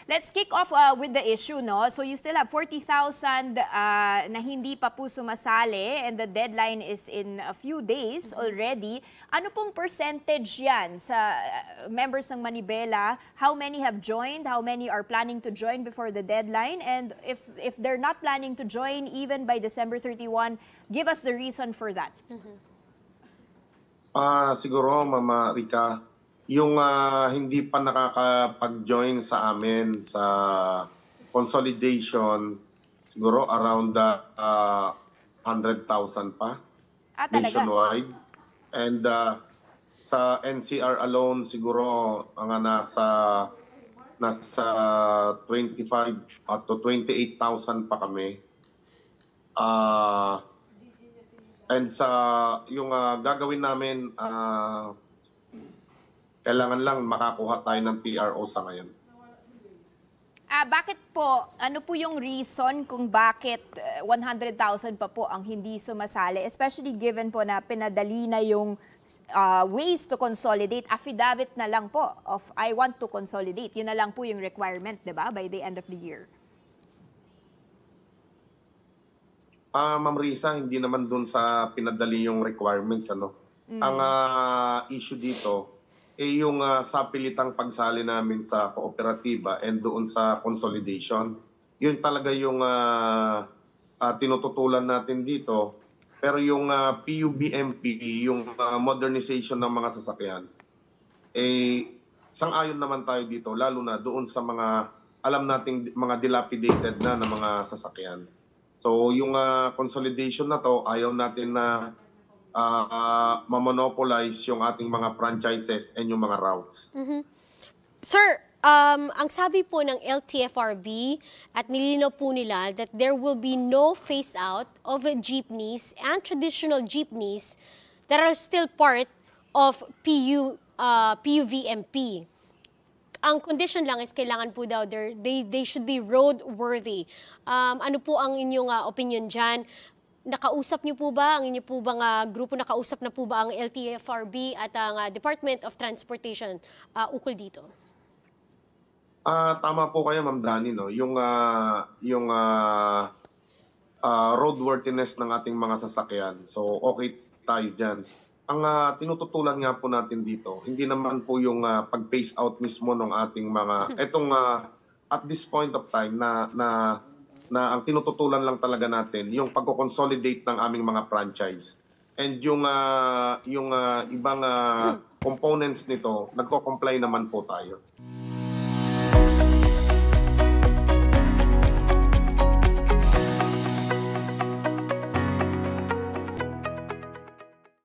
Let's kick off with the issue, no? So you still have 40,000 na hindi pa po sumasali and the deadline is in a few days already. Ano pong percentage yan sa members ng Manibela? How many have joined? How many are planning to join before the deadline? And if they're not planning to join even by December 31, give us the reason for that. Siguro, Mama Rica, yung hindi pa nakakapag-join sa amin sa consolidation, siguro around 100,000 pa nationwide. And sa NCR alone, siguro mga nasa 25 to 28,000 pa kami. And sa yung gagawin namin, kailangan lang makakuha tayo ng PRO sa ngayon. Bakit po? Ano po yung reason kung bakit 100,000 pa po ang hindi sumasali? Especially given po na pinadali na yung ways to consolidate. Affidavit na lang po of I want to consolidate. Yun na lang po yung requirement, di ba? By the end of the year. Ma'am Risa, hindi naman dun sa pinadali yung requirements. Ang issue dito, yung sapilitang pagsali namin sa kooperatiba and doon sa consolidation. Yun talaga yung tinututulan natin dito. Pero yung PUBMP, yung modernization ng mga sasakyan, sang-ayon naman tayo dito, lalo na doon sa mga, alam nating mga dilapidated na mga sasakyan. So yung consolidation na to, ayaw natin na ma-monopolize yung ating mga franchises and yung mga routes. Sir, ang sabi po ng LTFRB at nilinaw po nila that there will be no phase-out of jeepneys and traditional jeepneys that are still part of PUVMP. Ang condition lang is kailangan po daw, they should be roadworthy. Ano po ang inyong opinion dyan? Nakausap niyo po ba, ang inyo po bang grupo, nakausap na po ba ang LTFRB at ang Department of Transportation ukol dito? Tama po kayo, Ma'am Dani, no? Yung roadworthiness ng ating mga sasakyan. So okay tayo dyan. Ang tinututulan nga po natin dito, hindi naman po yung pag-phase out mismo ng ating mga, at this point of time na ang tinututulan lang talaga natin, yung pag-consolidate ng aming mga franchise. And yung ibang components nito, nagko-comply naman po tayo.